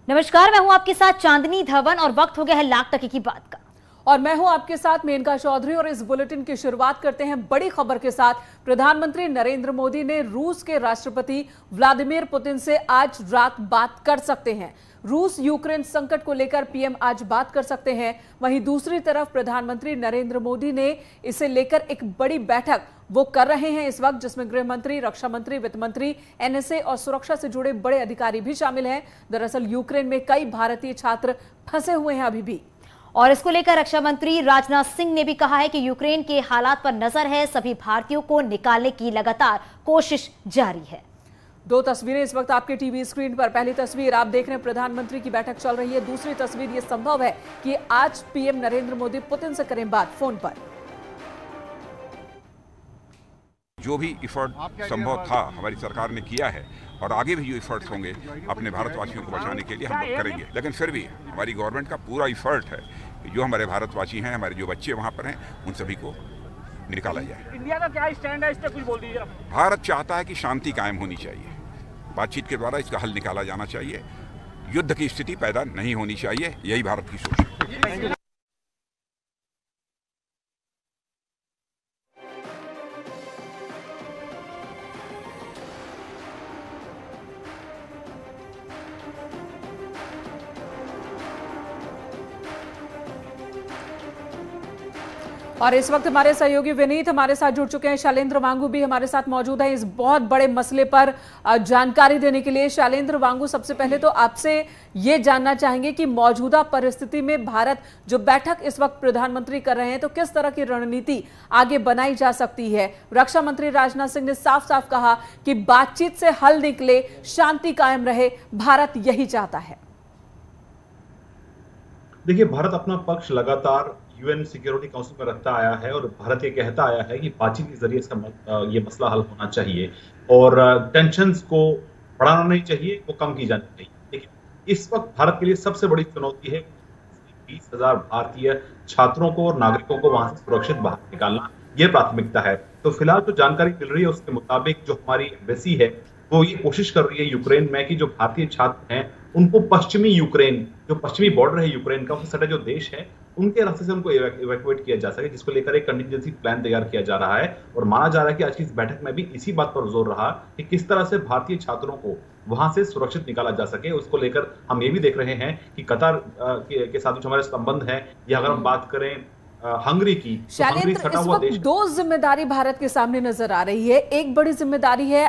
नमस्कार, मैं हूं आपके साथ चांदनी धवन और वक्त हो गया है लाख टके की बात का। और मैं हूं आपके साथ मेनका चौधरी और इस बुलेटिन की शुरुआत करते हैं बड़ी खबर के साथ। प्रधानमंत्री नरेंद्र मोदी ने रूस के राष्ट्रपति व्लादिमीर पुतिन से आज रात बात कर सकते हैं। रूस यूक्रेन संकट को लेकर पीएम आज बात कर सकते हैं। वहीं दूसरी तरफ प्रधानमंत्री नरेंद्र मोदी ने इसे लेकर एक बड़ी बैठक वो कर रहे हैं इस वक्त, जिसमें गृह मंत्री, रक्षा मंत्री, वित्त मंत्री, एनएसए और सुरक्षा से जुड़े बड़े अधिकारी भी शामिल हैं। दरअसल यूक्रेन में कई भारतीय छात्र फंसे हुए हैं अभी भी, और इसको लेकर रक्षा मंत्री राजनाथ सिंह ने भी कहा है कि यूक्रेन के हालात पर नजर है, सभी भारतीयों को निकालने की लगातार कोशिश जारी है। दो तस्वीरें इस वक्त आपके टीवी स्क्रीन पर। पहली तस्वीर आप देख रहे हैं, प्रधानमंत्री की बैठक चल रही है। दूसरी तस्वीर ये संभव है कि आज पीएम नरेंद्र मोदी पुतिन से करें बात फोन पर। जो भी इफर्ट संभव था हमारी सरकार ने किया है और आगे भी जो इफर्ट्स होंगे अपने भारतवासियों को बचाने के लिए हम लोग करेंगे। लेकिन फिर भी हमारी गवर्नमेंट का पूरा इफर्ट है कि जो हमारे भारतवासी हैं, हमारे जो बच्चे वहाँ पर हैं, उन सभी को निकाला जाए। इंडिया का क्या स्टैंड है, इस पर कुछ बोल दीजिए। भारत चाहता है कि शांति कायम होनी चाहिए, बातचीत के द्वारा इसका हल निकाला जाना चाहिए, युद्ध की स्थिति पैदा नहीं होनी चाहिए, यही भारत की सोच है। और इस वक्त हमारे सहयोगी विनीत हमारे साथ जुड़ चुके हैं। शैलेंद्र वांगू भी हमारे साथ मौजूद है इस बहुत बड़े मसले पर जानकारी देने के लिए। शैलेंद्र वांगू, सबसे पहले तो आपसे ये जानना चाहेंगे कि मौजूदा परिस्थिति में भारत जो बैठक इस वक्त प्रधानमंत्री कर रहे हैं, तो किस तरह की रणनीति आगे बनाई जा सकती है? रक्षा मंत्री राजनाथ सिंह ने साफ साफ कहा कि बातचीत से हल निकले, शांति कायम रहे, भारत यही चाहता है। देखिए, भारत अपना पक्ष लगातार यूएन सिक्योरिटी काउंसिल में रखता आया है और भारत ये कहता आया है कि बातचीत के जरिए इसका ये मसला हल होना चाहिए और टेंशन्स को बढ़ाना नहीं चाहिए, वो कम की जानी चाहिए। लेकिन इस वक्त भारत के लिए सबसे बड़ी चुनौती है 20,000 भारतीय छात्रों को और नागरिकों को वहां से सुरक्षित बाहर निकालना, ये प्राथमिकता है। तो फिलहाल जो जानकारी मिल रही है उसके मुताबिक जो हमारी एम्बेसी है वो ये कोशिश कर रही है यूक्रेन में कि जो भारतीय छात्र हैं उनको पश्चिमी यूक्रेन, जो पश्चिमी बॉर्डर है यूक्रेन का, उससे सटा जो देश है, उनके रास्ते से उनको इवैक्यूएट किया जा सके, जिसको लेकर एक कंटिजेंसी प्लान तैयार किया जा रहा है। और माना जा रहा है कि आज की इस बैठक में भी इसी बात पर जोर रहा कि किस तरह से भारतीय छात्रों को वहां से सुरक्षित निकाला जा सके। उसको लेकर हम ये भी देख रहे हैं कि कतर के साथ जो हमारे संबंध है, या अगर हम बात करें हंगरी की, तो हंगरी सटा हुआ देश। दो जिम्मेदारी भारत के सामने नजर आ रही है। एक बड़ी जिम्मेदारी है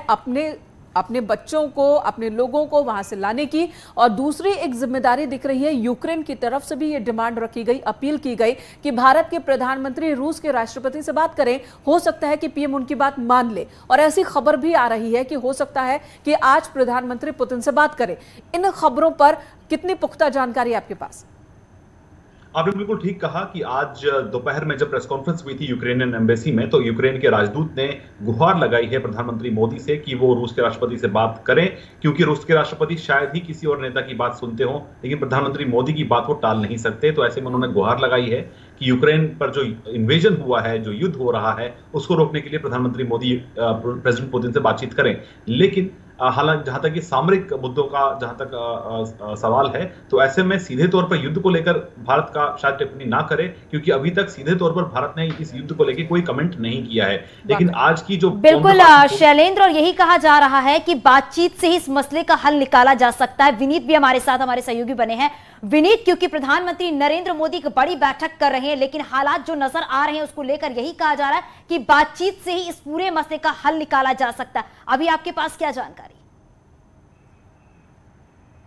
अपने बच्चों को, अपने लोगों को वहां से लाने की, और दूसरी एक जिम्मेदारी दिख रही है यूक्रेन की तरफ से भी ये डिमांड रखी गई, अपील की गई कि भारत के प्रधानमंत्री रूस के राष्ट्रपति से बात करें। हो सकता है कि पीएम उनकी बात मान ले, और ऐसी खबर भी आ रही है कि हो सकता है कि आज प्रधानमंत्री पुतिन से बात करें। इन खबरों पर कितनी पुख्ता जानकारी आपके पास? आपने बिल्कुल ठीक कहा कि आज दोपहर में जब प्रेस कॉन्फ्रेंस हुई थी यूक्रेनियन एम्बेसी में, तो यूक्रेन के राजदूत ने गुहार लगाई है प्रधानमंत्री मोदी से कि वो रूस के राष्ट्रपति से बात करें, क्योंकि रूस के राष्ट्रपति शायद ही किसी और नेता की बात सुनते हो, लेकिन प्रधानमंत्री मोदी की बात वो टाल नहीं सकते। तो ऐसे में उन्होंने गुहार लगाई है कि यूक्रेन पर जो इन्वेजन हुआ है, जो युद्ध हो रहा है, उसको रोकने के लिए प्रधानमंत्री मोदी प्रेसिडेंट पुतिन से बातचीत करें। लेकिन हालांकि जहां तक ये सामरिक मुद्दों का जहां तक सवाल है, तो ऐसे में सीधे तौर पर युद्ध को लेकर भारत का शायद टिप्पणी ना करे, क्योंकि अभी तक सीधे तौर पर भारत ने इस युद्ध को लेकर कोई कमेंट नहीं किया है। लेकिन आज की जो बिल्कुल शैलेंद्र, और यही कहा जा रहा है कि बातचीत से ही इस मसले का हल निकाला जा सकता है। विनीत भी हमारे साथ, हमारे सहयोगी बने हैं। विनीत, क्योंकि प्रधानमंत्री नरेंद्र मोदी एक बड़ी बैठक कर रहे हैं, लेकिन हालात जो नजर आ रहे हैं उसको लेकर यही कहा जा रहा है कि बातचीत से ही इस पूरे मसले का हल निकाला जा सकता है। अभी आपके पास क्या जानकारी?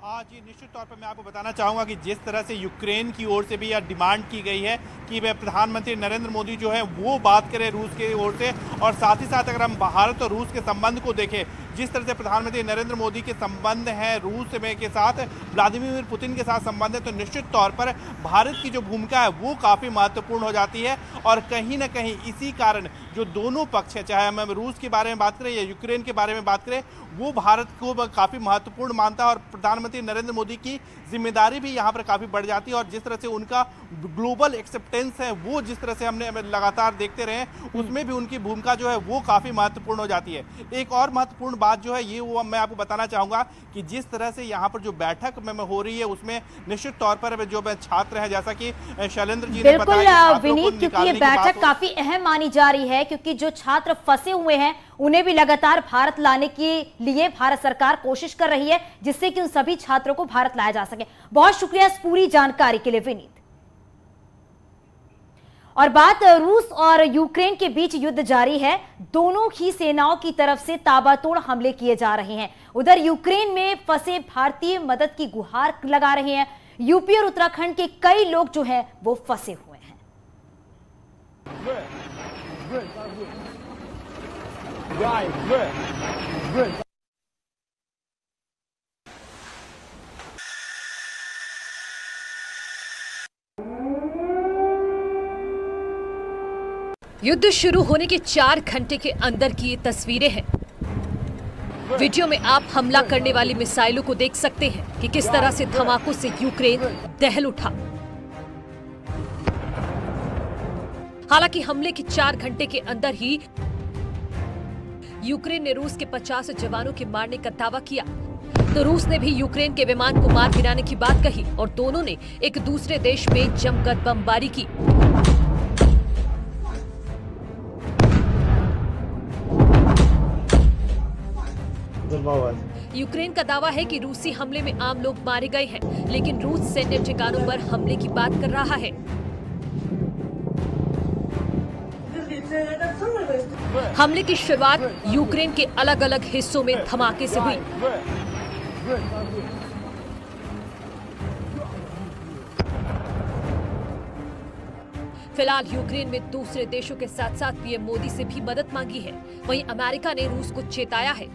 जी, निश्चित तौर पर मैं आपको बताना चाहूँगा कि जिस तरह से यूक्रेन की ओर से भी यह डिमांड की गई है कि प्रधानमंत्री नरेंद्र मोदी जो है वो बात करें रूस की ओर से, और साथ ही साथ अगर हम भारत और रूस के संबंध को देखें, जिस तरह से प्रधानमंत्री नरेंद्र मोदी के संबंध हैं रूस में के साथ, व्लादिमीर पुतिन के साथ संबंध है, तो निश्चित तौर पर भारत की जो भूमिका है वो काफ़ी महत्वपूर्ण हो जाती है। और कहीं ना कहीं इसी कारण जो दोनों पक्ष है, चाहे हम रूस के बारे में बात करें या यूक्रेन के बारे में बात करें, वो भारत को काफ़ी महत्वपूर्ण मानता है और प्रधानमंत्री नरेंद्र मोदी की जिम्मेदारी भी यहाँ पर काफ़ी बढ़ जाती है। और जिस तरह से उनका ग्लोबल एक्सेप्टेंस है, वो जिस तरह से हमने लगातार देखते रहे, उसमें भी उनकी भूमिका जो है वो काफ़ी महत्वपूर्ण हो जाती है। एक और महत्वपूर्ण बात जो है ये वो मैं आपको बताना चाहूँगा कि जिस तरह से यहाँ पर जो बैठक में हो रही है, उसमें निश्चित तौर पर जो छात्र हैं, जैसा कि शैलेंद्र जी ने बताया, विनीत, क्योंकि ये बैठक काफी अहम मानी जा रही है, क्योंकि जो छात्र फंसे हुए हैं उन्हें भी लगातार भारत लाने के लिए भारत सरकार कोशिश कर रही है, जिससे कि उन सभी छात्रों को भारत लाया जा सके। बहुत शुक्रिया इस पूरी जानकारी के लिए विनीत। और बात रूस और यूक्रेन के बीच युद्ध जारी है। दोनों ही सेनाओं की तरफ से ताबड़तोड़ हमले किए जा रहे हैं। उधर यूक्रेन में फंसे भारतीय मदद की गुहार लगा रहे हैं। यूपी और उत्तराखंड के कई लोग जो हैं वो फंसे हुए हैं। युद्ध शुरू होने के 4 घंटे के अंदर की ये तस्वीरें हैं। वीडियो में आप हमला करने वाली मिसाइलों को देख सकते हैं कि किस तरह से धमाकों से यूक्रेन दहल उठा। हालांकि हमले के 4 घंटे के अंदर ही यूक्रेन ने रूस के 50 जवानों के मारने का दावा किया, तो रूस ने भी यूक्रेन के विमान को मार गिराने की बात कही और दोनों ने एक दूसरे देश में जमकर बमबारी की। यूक्रेन का दावा है कि रूसी हमले में आम लोग मारे गए हैं, लेकिन रूस सैन्य ठिकानों पर हमले की बात कर रहा है। हमले की शुरुआत यूक्रेन के अलग अलग हिस्सों में धमाके से हुई। फिलहाल यूक्रेन में दूसरे देशों के साथ साथ पीएम मोदी से भी मदद मांगी है। वहीं अमेरिका ने रूस को चेताया है।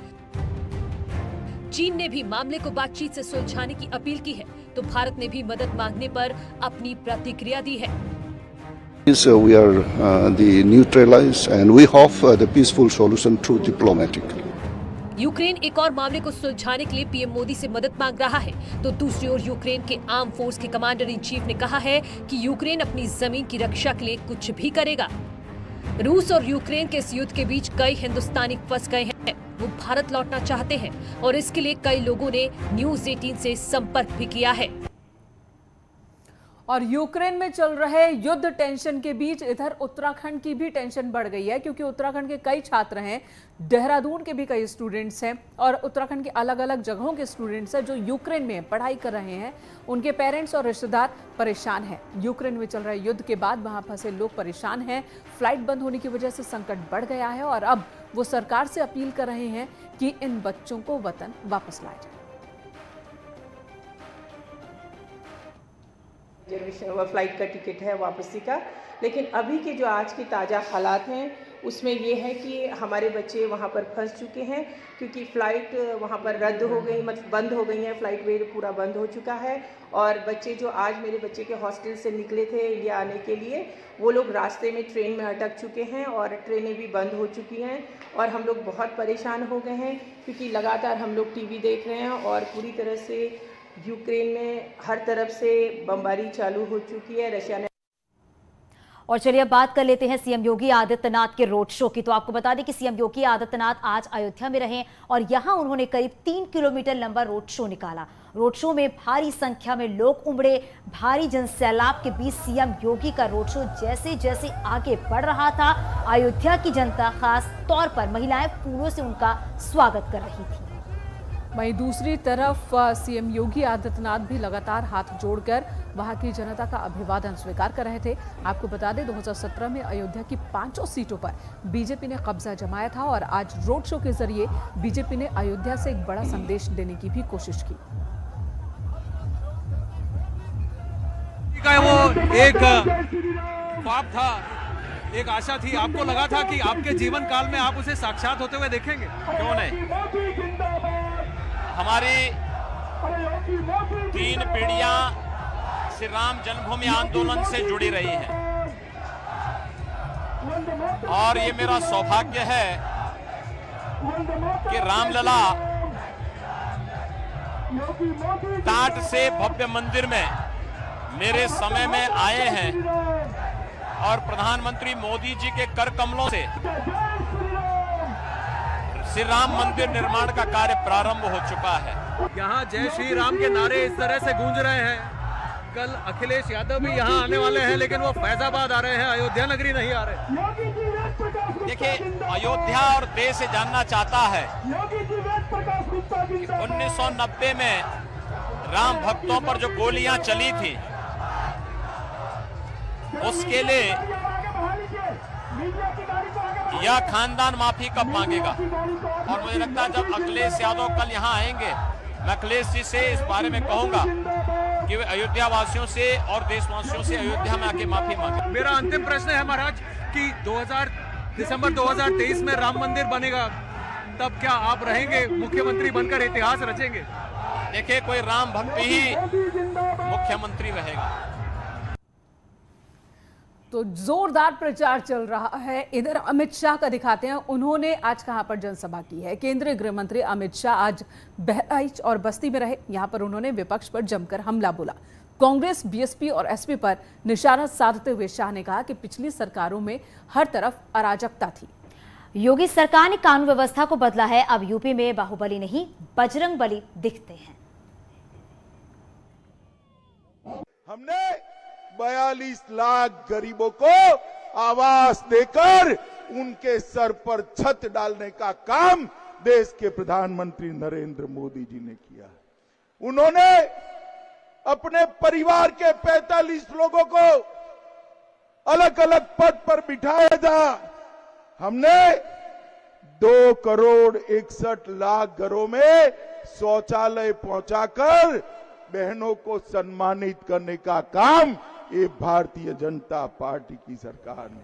चीन ने भी मामले को बातचीत से सुलझाने की अपील की है, तो भारत ने भी मदद मांगने पर अपनी प्रतिक्रिया दी है। We are the neutralized and we hope the peaceful solution through diplomatically. Ukraine एक और मामले को सुलझाने के लिए पीएम मोदी से मदद मांग रहा है, तो दूसरी ओर यूक्रेन के आर्म फोर्स के कमांडर इन चीफ ने कहा है कि यूक्रेन अपनी जमीन की रक्षा के लिए कुछ भी करेगा। रूस और यूक्रेन के इस युद्ध के बीच कई हिंदुस्तानी फंस गए हैं। वो भारत लौटना चाहते हैं और इसके लिए कई लोगों ने न्यूज़ 18 से संपर्क भी किया है। और यूक्रेन में चल रहे युद्ध टेंशन के बीच इधर उत्तराखंड की भी टेंशन बढ़ गई है, क्योंकि उत्तराखंड के कई छात्र हैं, देहरादून के भी कई स्टूडेंट्स हैं और उत्तराखंड के अलग अलग जगहों के स्टूडेंट्स हैं जो यूक्रेन में पढ़ाई कर रहे हैं। उनके पेरेंट्स और रिश्तेदार परेशान हैं। यूक्रेन में चल रहे युद्ध के बाद वहां फंसे लोग परेशान हैं। फ्लाइट बंद होने की वजह से संकट बढ़ गया है और अब वो सरकार से अपील कर रहे हैं कि इन बच्चों को वतन वापस लाया जाए। रिजर्वेशन फ्लाइट का टिकट है वापसी का, लेकिन अभी के जो आज के ताज़ा हालात हैं उसमें ये है कि हमारे बच्चे वहाँ पर फंस चुके हैं, क्योंकि फ़्लाइट वहाँ पर रद्द हो गई, मतलब बंद हो गई है, फ़्लाइट वे पूरा बंद हो चुका है। और बच्चे जो आज मेरे बच्चे के हॉस्टल से निकले थे इंडिया आने के लिए, वो लोग रास्ते में ट्रेन में अटक चुके हैं और ट्रेनें भी बंद हो चुकी हैं और हम लोग बहुत परेशान हो गए हैं, क्योंकि लगातार हम लोग टीवी देख रहे हैं और पूरी तरह से यूक्रेन में हर तरफ से बमबारी चालू हो चुकी है। रशिया ने और चलिए अब बात कर लेते हैं सीएम योगी आदित्यनाथ के रोड शो की। तो आपको बता दें कि सीएम योगी आदित्यनाथ आज अयोध्या में रहे और यहां उन्होंने करीब 3 किलोमीटर लंबा रोड शो निकाला। रोड शो में भारी संख्या में लोग उमड़े। भारी जनसैलाब के बीच सीएम योगी का रोड शो जैसे जैसे आगे बढ़ रहा था, अयोध्या की जनता खास तौर पर महिलाएं फूलों से उनका स्वागत कर रही थी। वहीं दूसरी तरफ सीएम योगी आदित्यनाथ भी लगातार हाथ जोड़कर वहां की जनता का अभिवादन स्वीकार कर रहे थे। आपको बता दें 2017 में अयोध्या की 5 सीटों पर बीजेपी ने कब्जा जमाया था और आज रोड शो के जरिए बीजेपी ने अयोध्या से एक बड़ा संदेश देने की भी कोशिश की। वो एक ख्वाब था, एक आशा थी, आपको लगा था कि आपके जीवन काल में आप उसे साक्षात होते हुए देखेंगे, क्यों नहीं? हमारी 3 पीढ़ियां श्री राम जन्मभूमि आंदोलन से जुड़ी रही हैं। और ये मेरा सौभाग्य है कि रामलला टाट से भव्य मंदिर में मेरे समय में आए हैं और प्रधानमंत्री मोदी जी के कर कमलों से श्री राम मंदिर निर्माण का कार्य प्रारंभ हो चुका है। यहाँ जय श्री राम के नारे इस तरह से गूंज रहे हैं। कल अखिलेश यादव भी यहाँ आने वाले हैं, लेकिन वो फैजाबाद आ रहे हैं, अयोध्या नगरी नहीं आ रहे। देखिए, अयोध्या और देश से जानना चाहता है कि 1990 में राम भक्तों पर जो गोलियां चली थी उसके लिए यह खानदान माफी कब मांगेगा। और मुझे लगता है जब अखिलेश यादव कल यहाँ आएंगे, मैं अखिलेश जी से इस बारे में कहूंगा कि वे अयोध्या वासियों से और देशवासियों से अयोध्या में आके माफी मांगे। मेरा अंतिम प्रश्न है महाराज कि दिसंबर 2023 में राम मंदिर बनेगा, तब क्या आप रहेंगे मुख्यमंत्री बनकर इतिहास रचेंगे? देखिए, कोई राम भक्त ही मुख्यमंत्री रहेगा। तो जोरदार प्रचार चल रहा है। इधर अमित शाह का दिखाते हैं, उन्होंने आज कहां पर जनसभा की है। केंद्रीय गृह मंत्री अमित शाह आज बहराइच और बस्ती में रहे। यहां पर उन्होंने विपक्ष पर जमकर हमला बोला। कांग्रेस, बीएसपी और एसपी पर निशाना साधते हुए शाह ने कहा कि पिछली सरकारों में हर तरफ अराजकता थी। योगी सरकार ने कानून व्यवस्था को बदला है। अब यूपी में बाहुबली नहीं, बजरंग बली दिखते हैं। हमने 42 लाख गरीबों को आवास देकर उनके सर पर छत डालने का काम देश के प्रधानमंत्री नरेंद्र मोदी जी ने किया। उन्होंने अपने परिवार के 45 लोगों को अलग अलग पद पर बिठाया था। हमने 2 करोड़ 61 लाख घरों में शौचालय पहुंचाकर बहनों को सम्मानित करने का काम ये भारतीय जनता पार्टी की सरकार ने।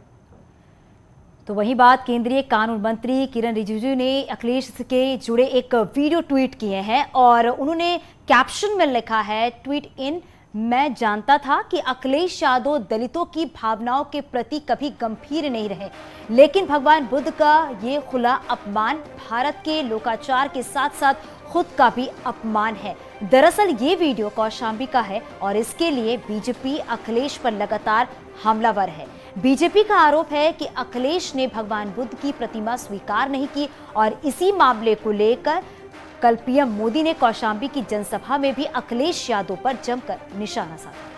तो वही बात केंद्रीय कानून मंत्री किरण रिजिजू ने अखिलेश के जुड़े एक वीडियो ट्वीट किए हैं और उन्होंने कैप्शन में लिखा है, ट्वीट इन, मैं जानता था कि अखिलेश यादव दलितों की भावनाओं के प्रति कभी गंभीर नहीं रहे, लेकिन भगवान बुद्ध का ये खुला अपमान भारत के लोकाचार के साथ साथ खुद का भी अपमान है। दरअसल ये वीडियो कौशाम्बी का है और इसके लिए बीजेपी अखिलेश पर लगातार हमलावर है। बीजेपी का आरोप है कि अखिलेश ने भगवान बुद्ध की प्रतिमा स्वीकार नहीं की और इसी मामले को लेकर कल पीएम मोदी ने कौशाम्बी की जनसभा में भी अखिलेश यादव पर जमकर निशाना साधा।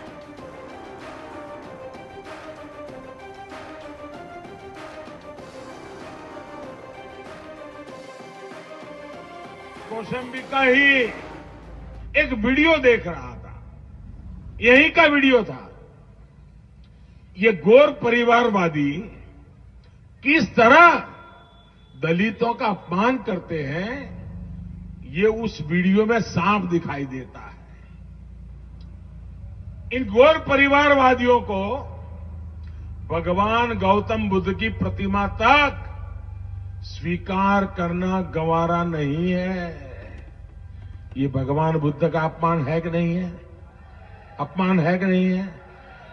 कौशाम्बी का ही एक वीडियो देख रहा था, यही का वीडियो था। ये गौर परिवारवादी किस तरह दलितों का अपमान करते हैं, ये उस वीडियो में साफ दिखाई देता है। इन गौर परिवारवादियों को भगवान गौतम बुद्ध की प्रतिमा तक स्वीकार करना गंवारा नहीं है। ये भगवान बुद्ध का अपमान है कि नहीं है? अपमान है कि नहीं है?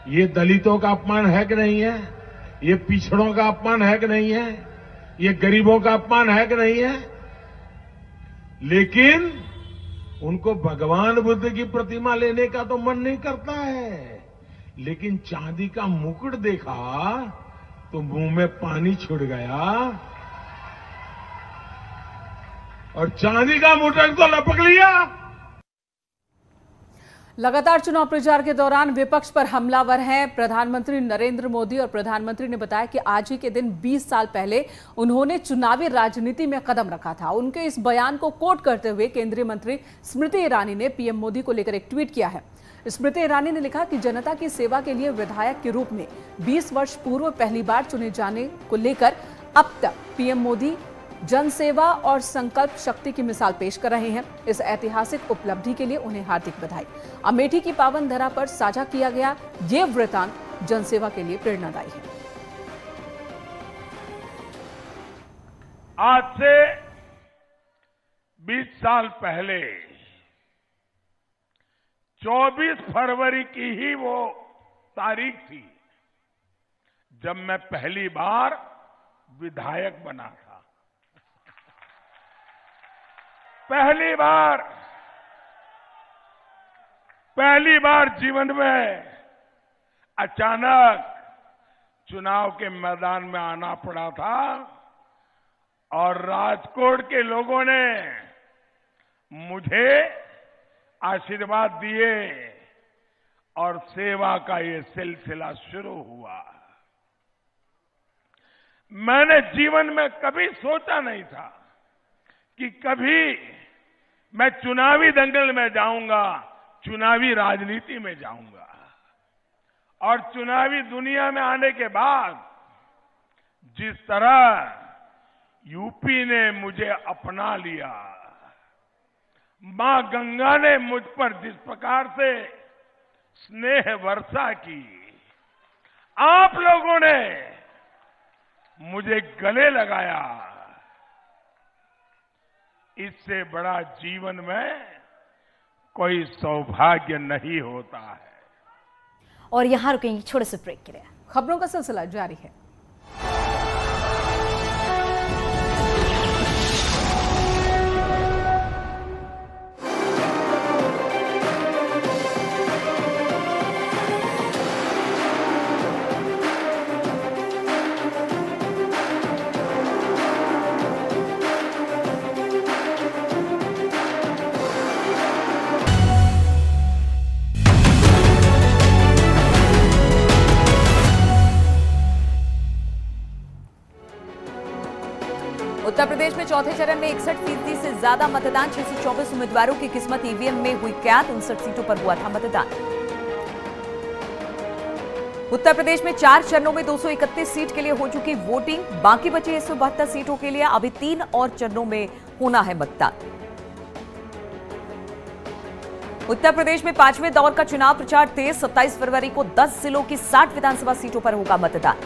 ये दलितों का अपमान है कि नहीं है? ये पिछड़ों का अपमान है कि नहीं है? ये गरीबों का अपमान है कि नहीं है? लेकिन उनको भगवान बुद्ध की प्रतिमा लेने का तो मन नहीं करता है, लेकिन चांदी का मुकुट देखा तो मुंह में पानी छूट गया और चांदी का मुकुट तो लपक लिया। लगातार चुनाव प्रचार के दौरान विपक्ष पर हमलावर हैं प्रधानमंत्री नरेंद्र मोदी और प्रधानमंत्री ने बताया कि आज ही के दिन 20 साल पहले उन्होंने चुनावी राजनीति में कदम रखा था। उनके इस बयान को कोट करते हुए केंद्रीय मंत्री स्मृति ईरानी ने पीएम मोदी को लेकर एक ट्वीट किया है। स्मृति ईरानी ने लिखा कि जनता की सेवा के लिए विधायक के रूप में 20 वर्ष पूर्व पहली बार चुने जाने को लेकर अब तक पीएम मोदी जनसेवा और संकल्प शक्ति की मिसाल पेश कर रहे हैं। इस ऐतिहासिक उपलब्धि के लिए उन्हें हार्दिक बधाई। अमेठी की पावन धरा पर साझा किया गया ये वृतांत जनसेवा के लिए प्रेरणादायी है। आज से 20 साल पहले 24 फरवरी की ही वो तारीख थी जब मैं पहली बार विधायक बना था। पहली बार जीवन में अचानक चुनाव के मैदान में आना पड़ा था और राजकोट के लोगों ने मुझे आशीर्वाद दिए और सेवा का ये सिलसिला शुरू हुआ। मैंने जीवन में कभी सोचा नहीं था कि कभी मैं चुनावी दंगल में जाऊंगा, चुनावी राजनीति में जाऊंगा। और चुनावी दुनिया में आने के बाद जिस तरह यूपी ने मुझे अपना लिया, मां गंगा ने मुझ पर जिस प्रकार से स्नेह वर्षा की, आप लोगों ने मुझे गले लगाया, इससे बड़ा जीवन में कोई सौभाग्य नहीं होता है। और यहां रुकेंगे छोटे से ब्रेक के लिए। खबरों का सिलसिला जारी है। उत्तर प्रदेश में चौथे चरण में 61% से ज्यादा मतदान, 624 उम्मीदवारों की किस्मत ईवीएम में हुई कैद, 59 सीटों पर हुआ था मतदान। उत्तर प्रदेश में 4 चरणों में 231 सीट के लिए हो चुकी वोटिंग, बाकी बची 172 सीटों के लिए अभी 3 और चरणों में होना है मतदान। उत्तर प्रदेश में 5वें दौर का चुनाव प्रचार तेज, 27 फरवरी को 10 जिलों की 60 विधानसभा सीटों पर होगा मतदान।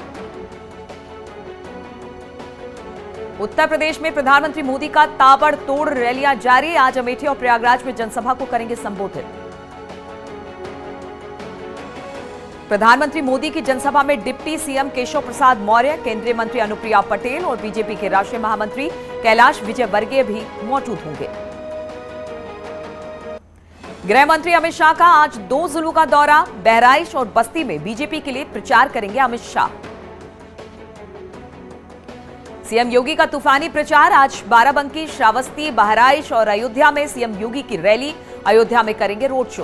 उत्तर प्रदेश में प्रधानमंत्री मोदी का ताबड़तोड़ रैलियां जारी, आज अमेठी और प्रयागराज में जनसभा को करेंगे संबोधित। प्रधानमंत्री मोदी की जनसभा में डिप्टी सीएम केशव प्रसाद मौर्य, केंद्रीय मंत्री अनुप्रिया पटेल और बीजेपी के राष्ट्रीय महामंत्री कैलाश विजयवर्गीय भी मौजूद होंगे। गृह मंत्री अमित शाह का आज 2 जिलों का दौरा, बहराइच और बस्ती में बीजेपी के लिए प्रचार करेंगे अमित शाह। सीएम योगी का तूफानी प्रचार, आज बाराबंकी, श्रावस्ती, बहराइच और अयोध्या में सीएम योगी की रैली, अयोध्या में करेंगे रोड शो।